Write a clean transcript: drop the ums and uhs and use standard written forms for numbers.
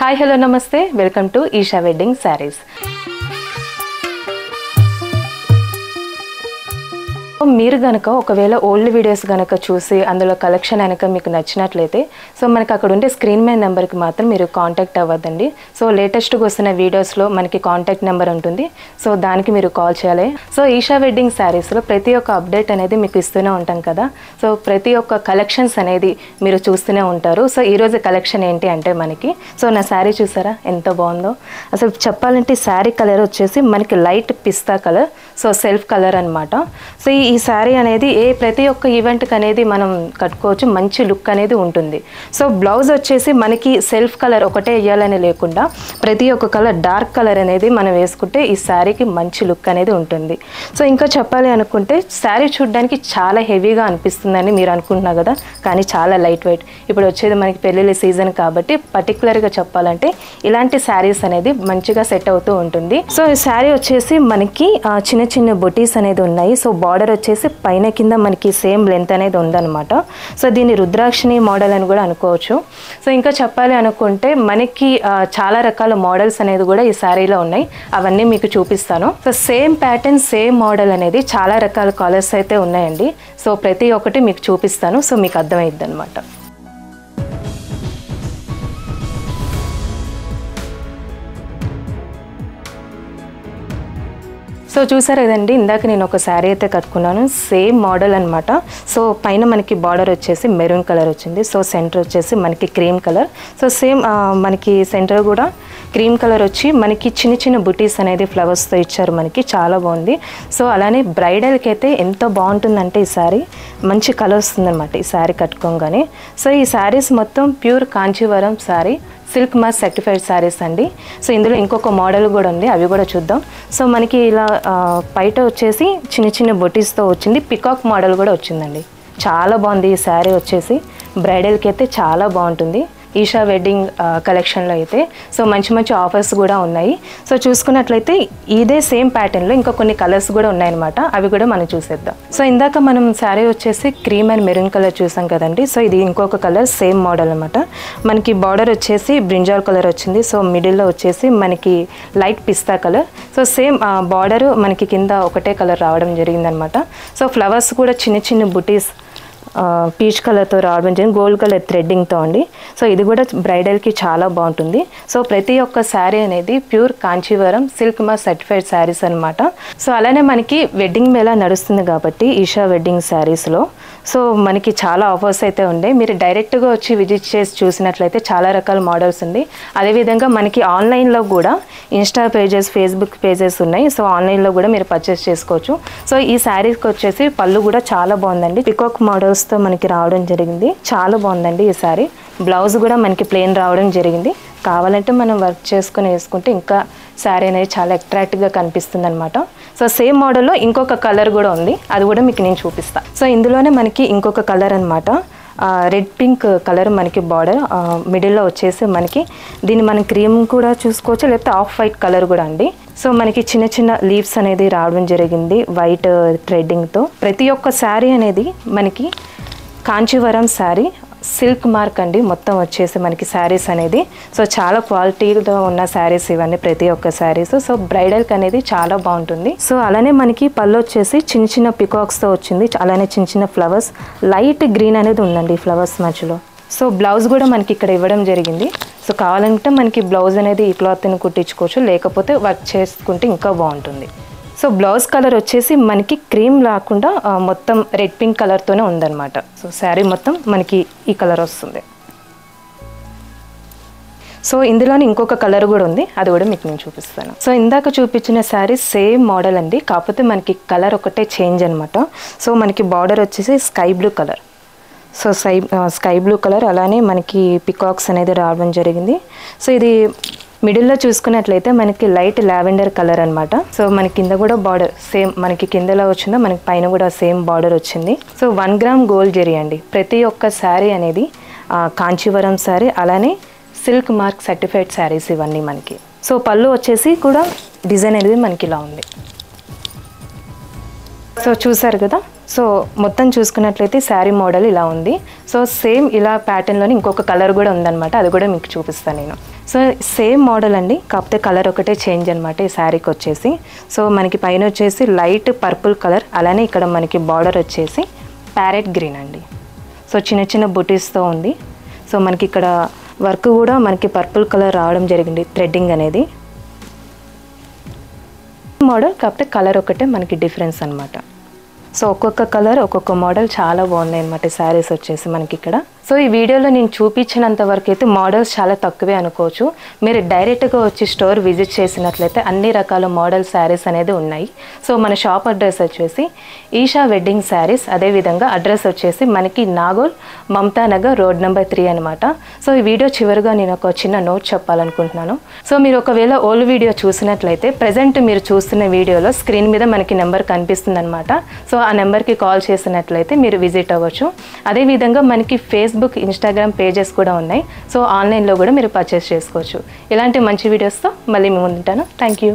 Hi, hello, namaste. Welcome to Isha Wedding Sarees. మీరు గనక ఒకవేళ ఓల్డ్ వీడియోస్ గనక చూసి అందులో కలెక్షన్ అనక మీకు నచ్చినట్లయితే సో మనకి అక్కడ ఉండే స్క్రీన్ మీద నెంబర్కి మాత్రం మీరు కాంటాక్ట్ అవ్వద్దండి. సో లేటెస్ట్గా వస్తున్న వీడియోస్లో మనకి కాంటాక్ట్ నెంబర్ ఉంటుంది. సో దానికి మీరు కాల్ చేయాలి. సో ఈషా వెడ్డింగ్ శారీస్లో ప్రతి ఒక్క అప్డేట్ అనేది మీకు ఇస్తూనే ఉంటాం కదా. సో ప్రతి ఒక్క కలెక్షన్స్ అనేది మీరు చూస్తూనే ఉంటారు. సో ఈరోజు కలెక్షన్ ఏంటి అంటే మనకి సో నా శారీ చూసారా ఎంత బాగుందో. అసలు చెప్పాలంటే శారీ కలర్ వచ్చేసి మనకి లైట్ పిస్తా కలర్, సో సెల్ఫ్ కలర్ అనమాట. సో ఈ శారీ అనేది ప్రతి ఒక్క ఈవెంట్కి అనేది మనం కట్టుకోవచ్చు, మంచి లుక్ అనేది ఉంటుంది. సో బ్లౌజ్ వచ్చేసి మనకి సెల్ఫ్ కలర్ ఒకటే వేయాలని లేకుండా ప్రతి ఒక్క కలర్ డార్క్ కలర్ అనేది మనం వేసుకుంటే ఈ శారీకి మంచి లుక్ అనేది ఉంటుంది. సో ఇంకా చెప్పాలి అనుకుంటే శారీ చూడడానికి చాలా హెవీగా అనిపిస్తుందని మీరు అనుకుంటున్నారు కదా, కానీ చాలా లైట్ వెయిట్. ఇప్పుడు వచ్చేది మనకి పెళ్ళిళ్ళ సీజన్ కాబట్టి పర్టికులర్గా చెప్పాలంటే ఇలాంటి శారీస్ అనేది మంచిగా సెట్ అవుతూ ఉంటుంది. సో ఈ శారీ వచ్చేసి మనకి చిన్న చిన్న బొటీస్ అనేది ఉన్నాయి. సో బార్డర్ వచ్చేసి పైన కింద మనకి సేమ్ లెంత్ అనేది ఉందన్నమాట. సో దీన్ని రుద్రాక్షిణి మోడల్ అని కూడా అనుకోవచ్చు. సో ఇంకా చెప్పాలి అనుకుంటే మనకి చాలా రకాల మోడల్స్ అనేది కూడా ఈ శారీలో ఉన్నాయి, అవన్నీ మీకు చూపిస్తాను. So same pattern same model అనేది చాలా రకాల కలర్స్ అయితే ఉన్నాయండి. సో ప్రతి ఒక్కటి మీకు చూపిస్తాను, సో మీకు అర్థమైద్ది అనమాట. సో చూసారు కదండి, ఇందాక నేను ఒక శారీ అయితే కట్టుకున్నాను, సేమ్ మోడల్ అనమాట. సో పైన మనకి బార్డర్ వచ్చేసి మెరూన్ కలర్ వచ్చింది. సో సెంటర్ వచ్చేసి మనకి క్రీమ్ కలర్. సో సేమ్ మనకి సెంటర్ కూడా క్రీమ్ కలర్ వచ్చి మనకి చిన్న చిన్న బుటీస్ అనేది ఫ్లవర్స్తో ఇచ్చారు, మనకి చాలా బాగుంది. సో అలానే బ్రైడల్కి అయితే ఎంత బాగుంటుందంటే ఈ శారీ మంచి కలర్ వస్తుంది అనమాట ఈ శారీ కట్టుకోగానే. సో ఈ శారీస్ మొత్తం pure Kanjeevaram sari, silk mass certified saris అండి. సో ఇందులో ఇంకొక మోడల్ కూడా ఉంది, అవి కూడా చూద్దాం. సో మనకి ఇలా బయట వచ్చేసి చిన్న చిన్న బొటీస్తో వచ్చింది, పికాక్ మోడల్ కూడా వచ్చిందండి. చాలా బాగుంది ఈ శారీ వచ్చేసి, బ్రైడల్కి అయితే చాలా బాగుంటుంది ఈషా వెడ్డింగ్ కలెక్షన్లో అయితే. సో మంచి మంచి ఆఫర్స్ కూడా ఉన్నాయి. సో చూసుకున్నట్లయితే ఇదే సేమ్ ప్యాటర్న్లో ఇంకా కొన్ని కలర్స్ కూడా ఉన్నాయన్నమాట, అవి కూడా మనం చూసేద్దాం. సో ఇందాక మనం శారీ వచ్చేసి క్రీమ్ అండ్ మెరూన్ కలర్ చూసాం కదండి. సో ఇది ఇంకొక కలర్ సేమ్ మోడల్ అనమాట. మనకి బార్డర్ వచ్చేసి బ్రింజాల్ కలర్ వచ్చింది. సో మిడిల్లో వచ్చేసి మనకి లైట్ పిస్తా కలర్. సో సేమ్ బార్డర్ మనకి కింద ఒకటే కలర్ రావడం జరిగిందనమాట. సో ఫ్లవర్స్ కూడా చిన్న చిన్న బుటీస్ పీచ్ కలర్తో రావడం జరిగింది, గోల్డ్ కలర్ థ్రెడ్డింగ్తో అండి. సో ఇది కూడా బ్రైడల్కి చాలా బాగుంటుంది. సో ప్రతి ఒక్క శారీ అనేది pure Kanjeevaram silk mass certified saris అనమాట. సో అలానే మనకి వెడ్డింగ్ మేళా నడుస్తుంది కాబట్టి ఈషా వెడ్డింగ్ శారీస్లో సో మనకి చాలా ఆఫర్స్ అయితే ఉన్నాయి. మీరు డైరెక్ట్గా వచ్చి విజిట్ చేసి చూసినట్లయితే చాలా రకాల మోడల్స్ ఉంది. అదేవిధంగా మనకి ఆన్లైన్లో కూడా ఇన్స్టా పేజెస్, ఫేస్బుక్ పేజెస్ ఉన్నాయి. సో ఆన్లైన్లో కూడా మీరు పర్చేస్ చేసుకోవచ్చు. సో ఈ శారీస్కి వచ్చేసి పళ్ళు కూడా చాలా బాగుందండి, పికాక్ మోడల్స్తో మనకి రావడం జరిగింది. చాలా బాగుందండి ఈ శారీ. బ్లౌజ్ కూడా మనకి ప్లెయిన్ రావడం జరిగింది. కావాలంటే మనం వర్క్ చేసుకుని వేసుకుంటే ఇంకా శారీ అనేది చాలా అట్రాక్టివ్గా కనిపిస్తుంది అనమాట. సో సేమ్ మోడల్లో ఇంకొక కలర్ కూడా ఉంది, అది కూడా మీకు నేను చూపిస్తాను. సో ఇందులోనే మనకి ఇంకొక కలర్ అనమాట, రెడ్ పింక్ కలర్ మనకి బార్డర్ మిడిల్లో వచ్చేసి మనకి దీన్ని మనం క్రీమ్ కూడా చూసుకోవచ్చు, లేకపోతే ఆఫ్ వైట్ కలర్ కూడా అండి. సో మనకి చిన్న చిన్న లీవ్స్ అనేది రావడం జరిగింది వైట్ థ్రెడ్డింగ్తో. ప్రతి ఒక్క శారీ అనేది మనకి కాంచీవరం శారీ సిల్క్ మార్క్ అండి మొత్తం వచ్చేసి మనకి శారీస్ అనేది. సో చాలా క్వాలిటీతో ఉన్న శారీస్ ఇవన్నీ ప్రతి ఒక్క శారీస్. సో బ్రైడల్కి అనేది చాలా బాగుంటుంది. సో అలానే మనకి పళ్ళు వచ్చేసి చిన్న చిన్న పికాక్స్తో వచ్చింది, అలానే చిన్న చిన్న ఫ్లవర్స్, లైట్ గ్రీన్ అనేది ఉందండి ఫ్లవర్స్ మధ్యలో. సో బ్లౌజ్ కూడా మనకి ఇక్కడ ఇవ్వడం జరిగింది. సో కావాలంటే మనకి బ్లౌజ్ అనేది ఈ క్లాత్ని కుట్టించుకోవచ్చు, లేకపోతే వర్క్ చేసుకుంటే ఇంకా బాగుంటుంది. సో బ్లౌజ్ కలర్ వచ్చేసి మనకి క్రీమ్ లేకుండా మొత్తం రెడ్ పింక్ కలర్తోనే ఉందన్నమాట. సో శారీ మొత్తం మనకి ఈ కలర్ వస్తుంది. సో ఇందులోనే ఇంకొక కలర్ కూడా ఉంది, అది కూడా మీకు నేను చూపిస్తాను. సో ఇందాక చూపించిన శారీ సేమ్ మోడల్ అండి, కాకపోతే మనకి కలర్ ఒకటే చేంజ్ అనమాట. సో మనకి బార్డర్ వచ్చేసి sky blue colour. So sky blue colour, అలానే మనకి పికాక్స్ అనేది రావడం జరిగింది. సో ఇది మిడిల్లో చూసుకున్నట్లయితే మనకి లైట్ లావెండర్ కలర్ అనమాట. సో మనకి కింద కూడా బార్డర్ సేమ్ మనకి కిందలో వచ్చిందో మనకి పైన కూడా సేమ్ బార్డర్ వచ్చింది. సో 1 గ్రామ్ గోల్డ్ జరీ అండి ప్రతి ఒక్క శారీ అనేది, కాంచీవరం శారీ, అలానే సిల్క్ మార్క్ సర్టిఫైడ్ శారీస్ ఇవన్నీ మనకి. సో పళ్ళు వచ్చేసి కూడా డిజైన్ అనేది మనకి ఇలా ఉంది. సో చూసారు కదా, సో మొత్తం చూసుకున్నట్లయితే శారీ మోడల్ ఇలా ఉంది. సో సేమ్ ఇలా ప్యాటర్న్లోని ఇంకొక కలర్ కూడా ఉందన్నమాట, అది కూడా మీకు చూపిస్తాను నేను. సో సేమ్ మోడల్ అండి, కాకపోతే కలర్ ఒకటే చేంజ్ అనమాట ఈ శారీకి వచ్చేసి. సో మనకి పైన వచ్చేసి లైట్ పర్పుల్ కలర్, అలానే ఇక్కడ మనకి బార్డర్ వచ్చేసి ప్యారెట్ గ్రీన్ అండి. సో చిన్న చిన్న బుటీస్తో ఉంది. సో మనకి ఇక్కడ వర్క్ కూడా మనకి పర్పుల్ కలర్ రావడం జరిగింది, థ్రెడ్డింగ్ అనేది మోడల్, కాకపోతే కలర్ ఒకటే మనకి డిఫరెన్స్ అనమాట. సో ఒక్కొక్క కలర్ ఒక్కొక్క మోడల్ చాలా బాగున్నాయి అనమాట శారీస్ వచ్చేసి మనకి ఇక్కడ. సో ఈ వీడియోలో నేను చూపించినంత వరకు అయితే మోడల్స్ చాలా తక్కువే అనుకోవచ్చు. మీరు డైరెక్ట్గా వచ్చి స్టోర్ విజిట్ చేసినట్లయితే అన్ని రకాల మోడల్ శారీస్ అనేది ఉన్నాయి. సో మన షాప్ అడ్రస్ వచ్చేసి ఈషా వెడ్డింగ్ శారీస్, అదేవిధంగా అడ్రస్ వచ్చేసి మనకి నాగోల్ మమతా నగర్ రోడ్ నెంబర్ 3 అనమాట. సో ఈ వీడియో చివరిగా నేను ఒక చిన్న నోట్ చెప్పాలనుకుంటున్నాను. సో మీరు ఒకవేళ ఓల్డ్ వీడియో చూసినట్లయితే ప్రజెంట్ మీరు చూస్తున్న వీడియోలో స్క్రీన్ మీద మనకి నెంబర్ కనిపిస్తుంది అనమాట. సో ఆ నెంబర్కి కాల్ చేసినట్లయితే మీరు విజిట్ అవ్వచ్చు. అదేవిధంగా మనకి ఫేస్బుక్, ఇన్స్టాగ్రామ్ పేజెస్ కూడా ఉన్నాయి. సో ఆన్లైన్లో కూడా మీరు పర్చేస్ చేసుకోవచ్చు. ఇలాంటి మంచి వీడియోస్తో మళ్ళీ మీ ముందుంటాను. Thank you.